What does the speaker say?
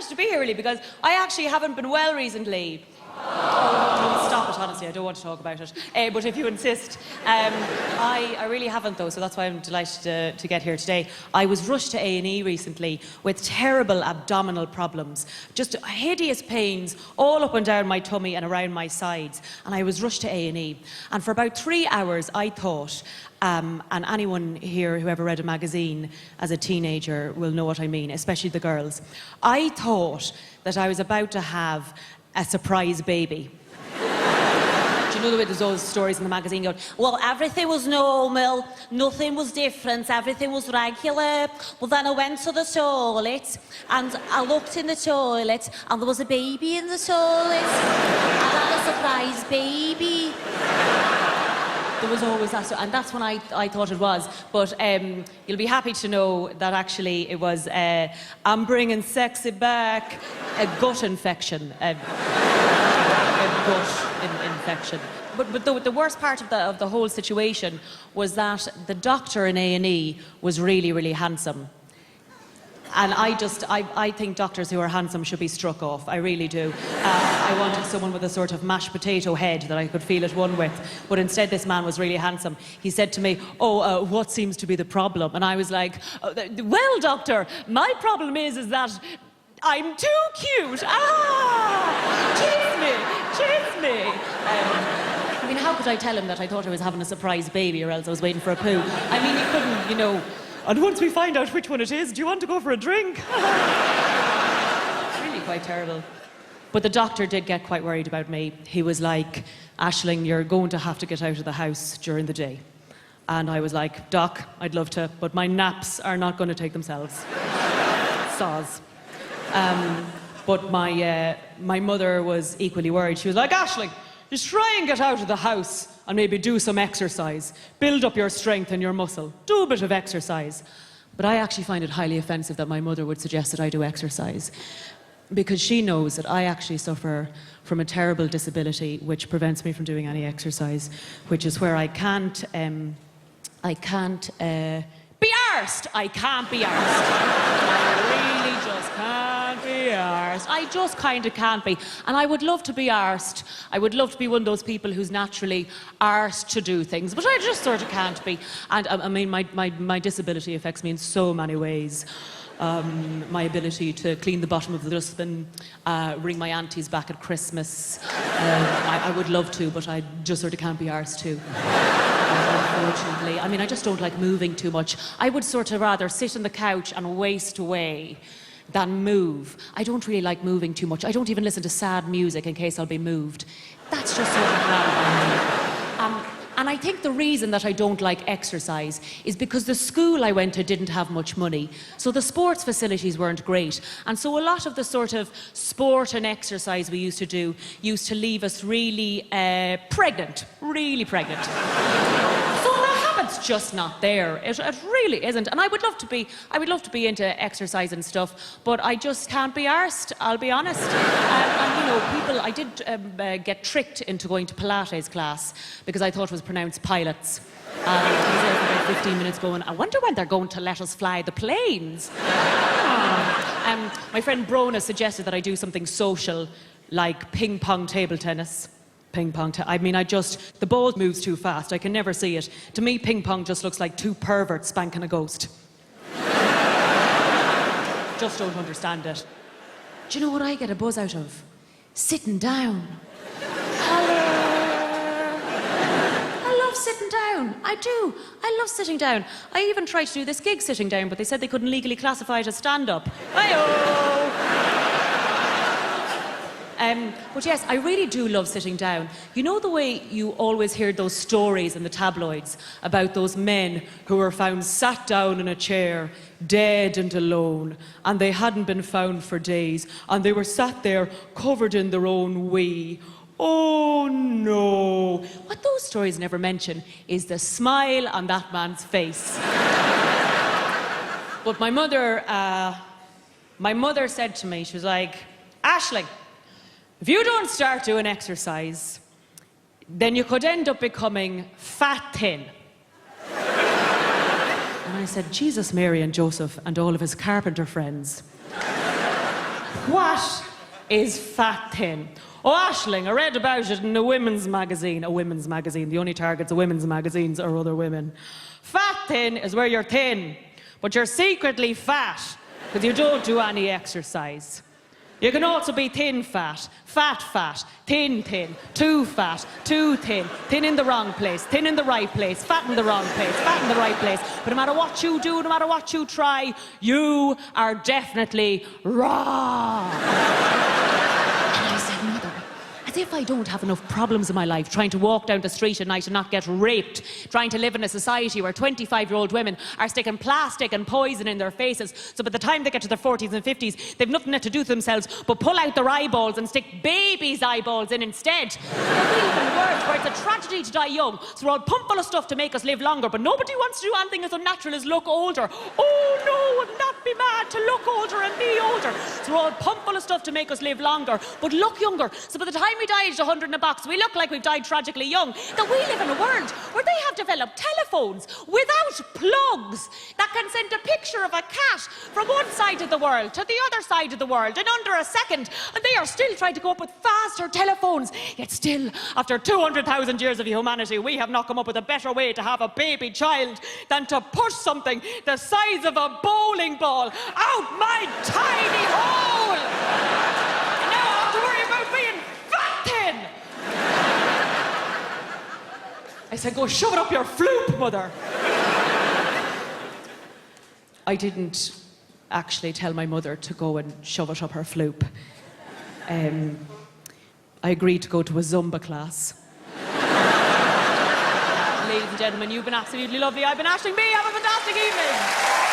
wanted to be here really because I actually haven't been well recently. Oh, no, stop it, honestly, I don't want to talk about it. But if you insist. I really haven't, though, so that's why I'm delighted to get here today. I was rushed to A&E recently with terrible abdominal problems. Just hideous pains all up and down my tummy and around my sides. And I was rushed to A&E. And for about 3 hours, I thought, and anyone here who ever read a magazine as a teenager will know what I mean, especially the girls. I thought that I was about to have a surprise baby. Do you know the way there's those stories in the magazine going, well, everything was normal, nothing was different, everything was regular. Well, then I went to the toilet and I looked in the toilet and there was a baby in the toilet. I had a surprise baby. There was always that, and that's when I thought it was. But you'll be happy to know that actually it was, I'm bringing sexy back, a gut infection. A gut infection. But the worst part of the whole situation was that the doctor in A&E was really, really handsome. And I think doctors who are handsome should be struck off. I really do. I wanted someone with a sort of mashed potato head that I could feel at one with. But instead, this man was really handsome. He said to me, what seems to be the problem? And I was like, well, doctor, my problem is that I'm too cute. Chase me. I mean, how could I tell him that I thought I was having a surprise baby or else I was waiting for a poo? I mean, you couldn't, you know. And once we find out which one it is, do you want to go for a drink? It's really quite terrible. But the doctor did get quite worried about me. He was like, Aisling, you're going to have to get out of the house during the day. And I was like, Doc, I'd love to, but my naps are not going to take themselves. Soz. But my mother was equally worried. She was like, Aisling, just try and get out of the house and maybe do some exercise. Build up your strength and your muscle. Do a bit of exercise. But I actually find it highly offensive that my mother would suggest that I do exercise, because she knows that I actually suffer from a terrible disability which prevents me from doing any exercise, which is where I can't be arsed. I can't be arsed. I really just can't be arsed. I just kind of can't be. And I would love to be arsed. I would love to be one of those people who's naturally arsed to do things, but I just sort of can't be. And I mean, my disability affects me in so many ways. My ability to clean the bottom of the dustbin, ring my aunties back at Christmas. I would love to, but I just sort of can't be arsed to. Unfortunately. I mean, I just don't like moving too much. I would sort of rather sit on the couch and waste away than move. I don't really like moving too much. I don't even listen to sad music in case I'll be moved. That's just sort of bad by me. And I think the reason that I don't like exercise is because the school I went to didn't have much money. So the sports facilities weren't great. And so a lot of the sort of sport and exercise we used to do used to leave us really pregnant. Really pregnant. So the habit's just not there. It really isn't. And I would love to be into exercise and stuff, but I just can't be arsed, I'll be honest. And you know, I did get tricked into going to Pilates class because I thought it was pronounced pilots. I was there for about 15 minutes going, I wonder when they're going to let us fly the planes. My friend Brona suggested that I do something social, like ping pong table tennis. Ping pong, the ball moves too fast. I can never see it. To me, ping pong just looks like two perverts spanking a ghost. Just don't understand it. Do you know what I get a buzz out of? Sitting down. I love sitting down. I do. I love sitting down. I even tried to do this gig sitting down, but they said they couldn't legally classify it as stand-up. Hi-oh! But yes, I really do love sitting down. You know the way you always hear those stories in the tabloids about those men who were found sat down in a chair, dead and alone, and they hadn't been found for days, and they were sat there covered in their own wee. Oh no. What those stories never mention is the smile on that man's face. But my mother said to me, she was like, Aisling, if you don't start doing exercise, then you could end up becoming fat thin. And I said, Jesus, Mary and Joseph and all of his carpenter friends. What is fat thin? Oh, Aisling, I read about it in a women's magazine. A women's magazine. The only targets of women's magazines are other women. Fat thin is where you're thin, but you're secretly fat because you don't do any exercise. You can also be thin fat, thin, too fat, too thin, thin in the wrong place, thin in the right place, fat in the wrong place, fat in the right place. But no matter what you do, no matter what you try, you are definitely wrong. And I said, Mother, as if I don't have enough problems in my life trying to walk down the street at night and not get raped, trying to live in a society where 25-year-old women are sticking plastic and poison in their faces, so by the time they get to their 40s and 50s, they've nothing to do to themselves but pull out their eyeballs and stick babies' eyeballs in instead. We live in worlds where it's a tragedy to die young, so we're all pumped full of stuff to make us live longer, but nobody wants to do anything as unnatural as look older. Oh no, would not be mad to look older and be older. So we're all pumped full of stuff to make us live longer, but look younger. So by the time we die aged 100 in a box, we look like we've died tragically young. That we live in a world where they have developed telephones without plugs that can send a picture of a cat from one side of the world to the other side of the world in under a second, and they are still trying to come up with faster telephones. Yet still, after 200,000 years of humanity, we have not come up with a better way to have a baby child than to push something the size of a bowling ball out my tiny hole. And now I have to worry about being fat thin. I said, go shove it up your floop, Mother. I didn't actually tell my mother to go and shove it up her floop. I agreed to go to a Zumba class. Ladies and gentlemen, you've been absolutely lovely. I've been Aisling B. Have a fantastic evening.